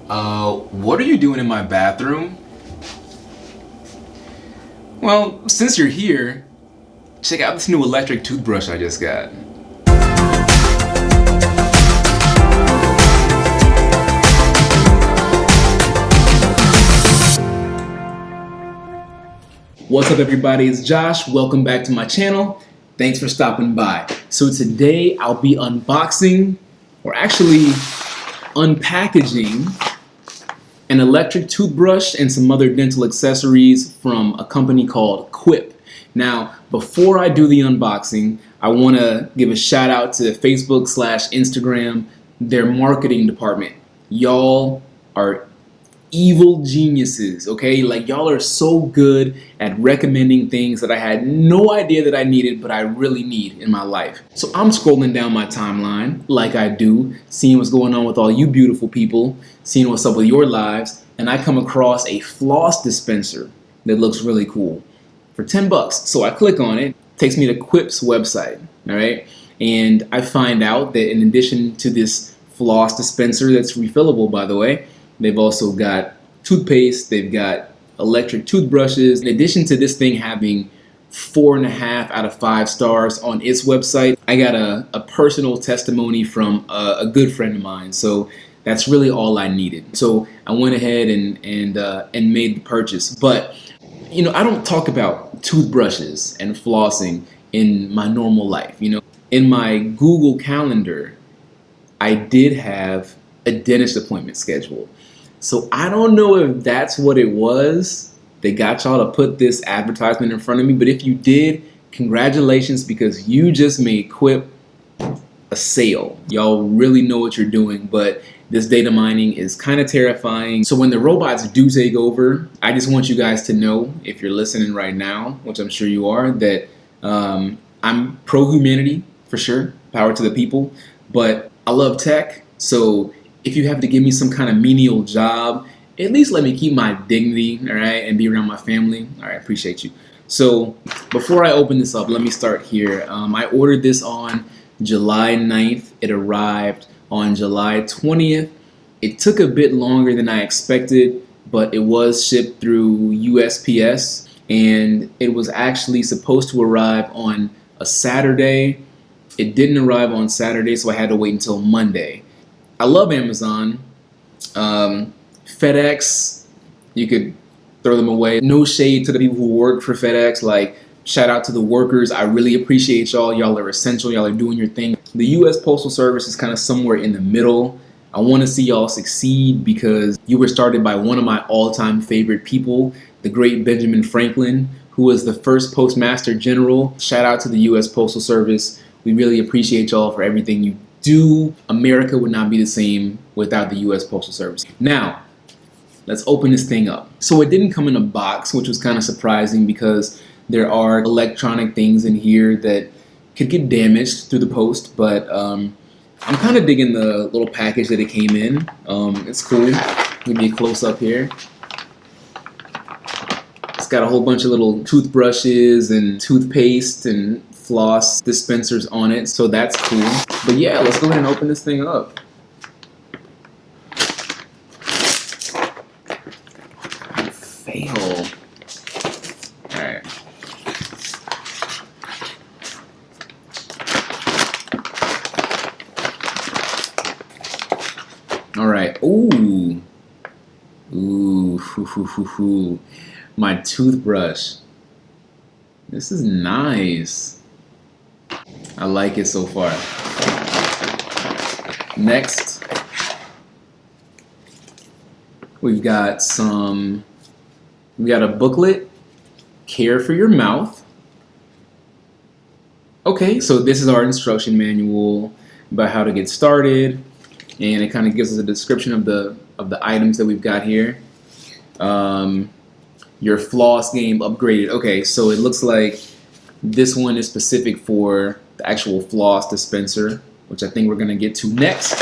What are you doing in my bathroom? Well, since you're here, check out this new electric toothbrush I just got. What's up, everybody? It's Josh. Welcome back to my channel. Thanks for stopping by. So today I'll be unboxing, or actually unpackaging, an electric toothbrush and some other dental accessories from a company called Quip. Now, before I do the unboxing, I want to give a shout out to Facebook/Instagram, their marketing department. Y'all are evil geniuses, okay? Like, y'all are so good at recommending things that I had no idea that I needed, but I really need in my life. So I'm scrolling down my timeline like I do, seeing what's going on with all you beautiful people, seeing what's up with your lives, and I come across a floss dispenser that looks really cool for 10 bucks. So I click on it, takes me to Quip's website, all right? And I find out that in addition to this floss dispenser that's refillable, by the way, they've also got toothpaste, they've got electric toothbrushes. In addition to this thing having 4.5 out of 5 stars on its website, I got a personal testimony from a good friend of mine. So that's really all I needed. So I went ahead and made the purchase. But you know, I don't talk about toothbrushes and flossing in my normal life. You know, in my Google Calendar, I did have a dentist appointment scheduled. So I don't know if that's what it was that got y'all to put this advertisement in front of me, but if you did, congratulations, because you just made Quip a sale. Y'all really know what you're doing, but this data mining is kind of terrifying. So when the robots do take over, I just want you guys to know, if you're listening right now, which I'm sure you are, that I'm pro-humanity for sure, power to the people, but I love tech. So if you have to give me some kind of menial job, at least let me keep my dignity, all right, and be around my family. All right, appreciate you. So before I open this up, let me start here. I ordered this on July 9th. It arrived on July 20th. It took a bit longer than I expected, but it was shipped through USPS, and it was actually supposed to arrive on a Saturday. It didn't arrive on Saturday, so I had to wait until Monday. I love Amazon. FedEx, you could throw them away. No shade to the people who work for FedEx. Like, shout out to the workers. I really appreciate y'all. Y'all are essential. Y'all are doing your thing. The U.S. Postal Service is kind of somewhere in the middle. I want to see y'all succeed because you were started by one of my all-time favorite people, the great Benjamin Franklin, who was the first Postmaster General. Shout out to the U.S. Postal Service. We really appreciate y'all for everything you do. America would not be the same without the U.S. Postal Service. Now, let's open this thing up. So it didn't come in a box, which was kind of surprising because there are electronic things in here that could get damaged through the post, but I'm kind of digging the little package that it came in. It's cool. Give me a close up here. It's got a whole bunch of little toothbrushes and toothpaste and floss dispensers on it, so that's cool. But yeah, let's go ahead and open this thing up. Fail. Alright. Alright. Ooh. Ooh. Hoo, hoo, hoo, hoo. My toothbrush. This is nice. I like it so far. Next, we've got a booklet, Care for Your Mouth. Okay, so this is our instruction manual about how to get started, and it kind of gives us a description of the items that we've got here. Your floss game upgraded. Okay, so it looks like this one is specific for the actual floss dispenser, which I think we're going to get to next.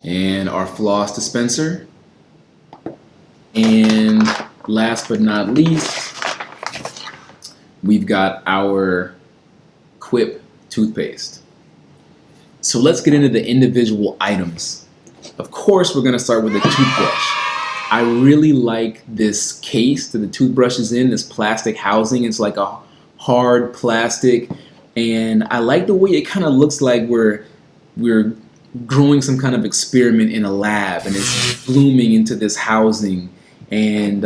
And our floss dispenser. And last but not least, we've got our Quip toothpaste. So let's get into the individual items. Of course, we're going to start with a toothbrush. I really like this case that the toothbrush is in, this plastic housing. It's like a hard plastic, and I like the way it kind of looks like we're growing some kind of experiment in a lab, and it's blooming into this housing. And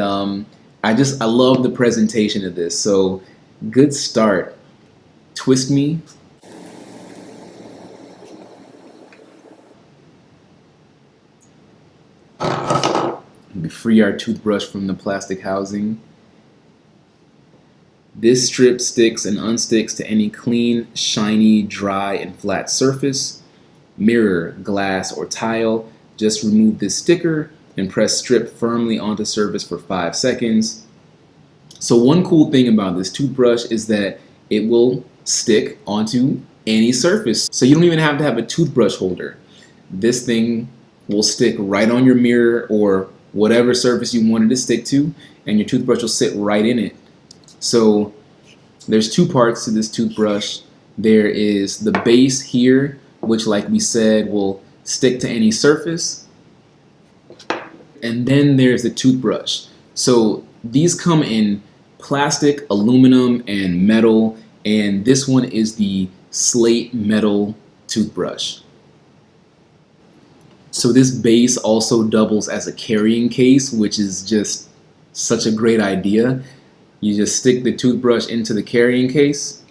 I love the presentation of this. So good start. Twist me. We free our toothbrush from the plastic housing. This strip sticks and unsticks to any clean, shiny, dry, and flat surface. Mirror, glass, or tile. Just remove this sticker and press strip firmly onto surface for 5 seconds. So one cool thing about this toothbrush is that it will stick onto any surface. So you don't even have to have a toothbrush holder. This thing will stick right on your mirror or whatever surface you wanted to stick to, and your toothbrush will sit right in it. So there's 2 parts to this toothbrush. There is the base here, which, like we said, will stick to any surface. And then there's the toothbrush. So these come in plastic, aluminum, and metal, and this one is the slate metal toothbrush. So this base also doubles as a carrying case, which is just such a great idea. You just stick the toothbrush into the carrying case,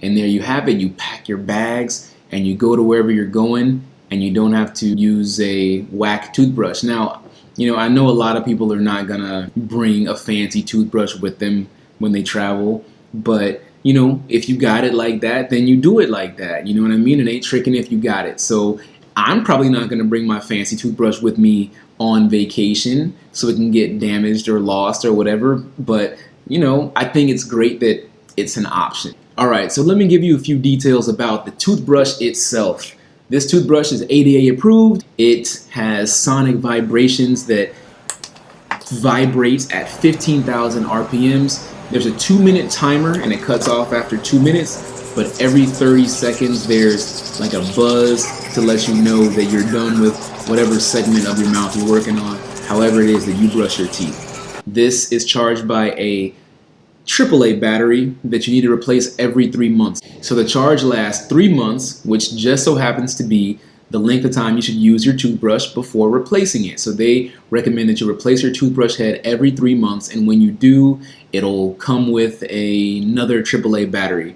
and there you have it. You pack your bags and you go to wherever you're going, and you don't have to use a whack toothbrush. Now, I know a lot of people are not gonna bring a fancy toothbrush with them when they travel, but if you got it like that, then you do it like that. You know what I mean? It ain't tricking if you got it. So I'm probably not gonna bring my fancy toothbrush with me on vacation so it can get damaged or lost or whatever, but I think it's great that it's an option. Alright, so let me give you a few details about the toothbrush itself. This toothbrush is ADA approved. It has sonic vibrations that vibrates at 15,000 RPMs. There's a 2-minute timer and it cuts off after 2 minutes, but every 30 seconds there's like a buzz to let you know that you're done with whatever segment of your mouth you're working on, however it is that you brush your teeth. This is charged by a AAA battery that you need to replace every 3 months. So the charge lasts 3 months, which just so happens to be the length of time you should use your toothbrush before replacing it. So they recommend that you replace your toothbrush head every 3 months, and when you do, it'll come with another AAA battery.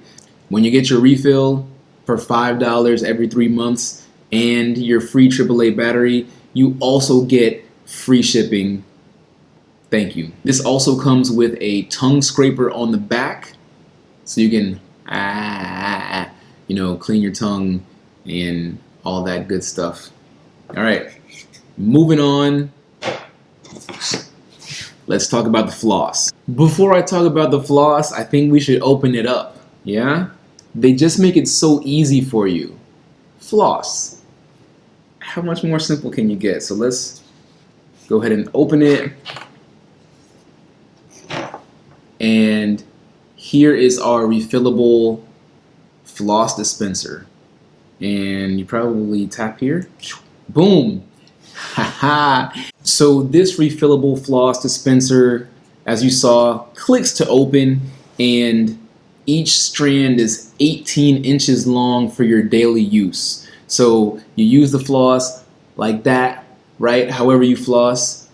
When you get your refill for $5 every 3 months and your free AAA battery, you also get free shipping. Thank you. This also comes with a tongue scraper on the back, so you can clean your tongue and all that good stuff. All right, moving on. Let's talk about the floss. Before I talk about the floss, I think we should open it up. Yeah? They just make it so easy for you. Floss. How much more simple can you get? So let's go ahead and open it. And here is our refillable floss dispenser. And you probably tap here. Boom! Haha! So this refillable floss dispenser, as you saw, clicks to open, and each strand is 18 inches long for your daily use. So you use the floss like that, right? However you floss,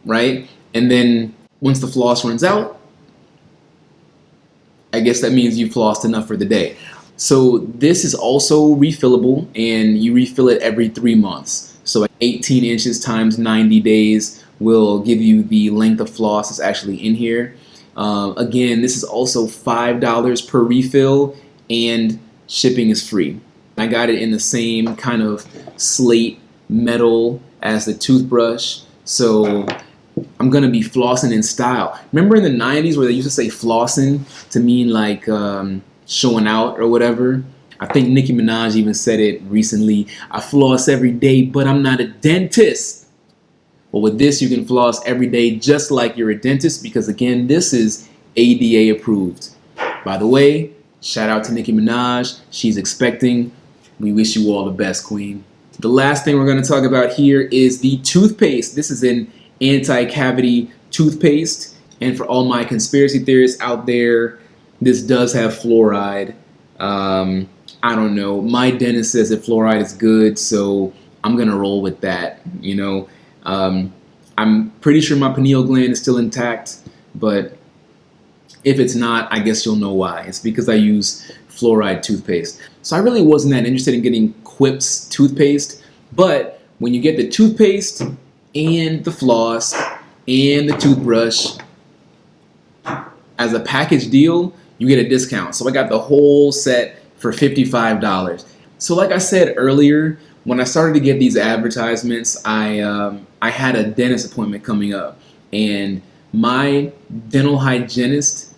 right? And then once the floss runs out, I guess that means you flossed enough for the day. So this is also refillable, and you refill it every 3 months. So 18 inches times 90 days will give you the length of floss that's actually in here. Again, this is also $5 per refill, and shipping is free. I got it in the same kind of slate metal as the toothbrush, so I'm gonna be flossing in style. Remember in the 90s where they used to say flossing to mean like showing out or whatever? I think Nicki Minaj even said it recently. I floss every day, but I'm not a dentist. Well, with this, you can floss every day just like you're a dentist, because again, this is ADA approved. By the way, shout out to Nicki Minaj. She's expecting We wish you all the best, Queen. The last thing we're going to talk about here is the toothpaste. This is an anti-cavity toothpaste. And for all my conspiracy theorists out there, this does have fluoride. I don't know. My dentist says that fluoride is good, so I'm going to roll with that. You know, I'm pretty sure my pineal gland is still intact, but if it's not, I guess you'll know why. It's because I use fluoride toothpaste. So I really wasn't that interested in getting Quip's toothpaste, but when you get the toothpaste and the floss and the toothbrush as a package deal, you get a discount. So I got the whole set for $55. So like I said earlier, when I started to get these advertisements, I had a dentist appointment coming up, and my dental hygienist,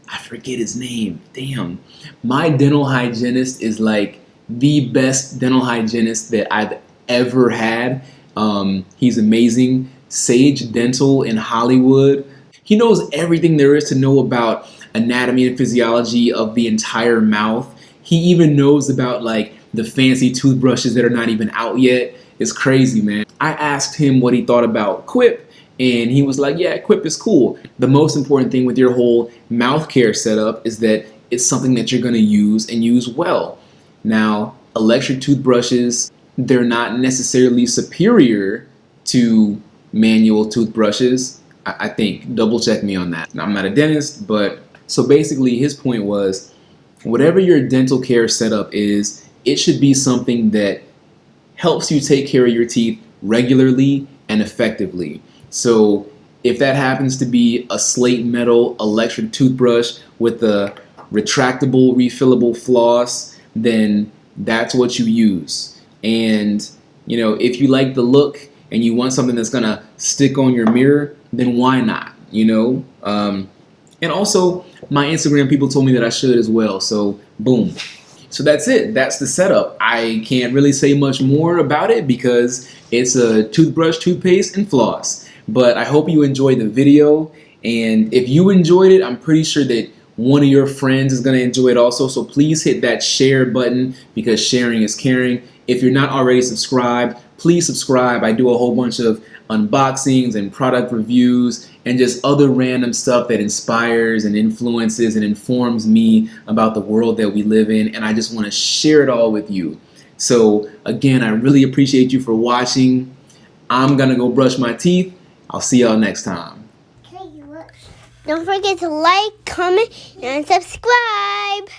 I forget his name, damn. My dental hygienist is like the best dental hygienist that I've ever had. He's amazing. Sage Dental in Hollywood. He knows everything there is to know about anatomy and physiology of the entire mouth. He even knows about like the fancy toothbrushes that are not even out yet. It's crazy, man. I asked him what he thought about Quip, and he was like, yeah, Quip is cool. The most important thing with your whole mouth care setup is that it's something that you're gonna use and use well. Now, electric toothbrushes, they're not necessarily superior to manual toothbrushes. I think, double check me on that. Now, I'm not a dentist, but so basically his point was, whatever your dental care setup is, it should be something that helps you take care of your teeth regularly and effectively. So if that happens to be a slate metal electric toothbrush with a retractable, refillable floss, then that's what you use. And you know, if you like the look and you want something that's gonna stick on your mirror, then why not? You know? And also, my Instagram people told me that I should as well. So boom. So that's it. That's the setup. I can't really say much more about it because it's a toothbrush, toothpaste, and floss. But I hope you enjoyed the video. And if you enjoyed it, I'm pretty sure that one of your friends is going to enjoy it also. So please hit that share button because sharing is caring. If you're not already subscribed, please subscribe. I do a whole bunch of unboxings and product reviews and just other random stuff that inspires and influences and informs me about the world that we live in, and I just want to share it all with you. So again, I really appreciate you for watching. I'm gonna go brush my teeth. I'll see y'all next time. Don't forget to like, comment, and subscribe.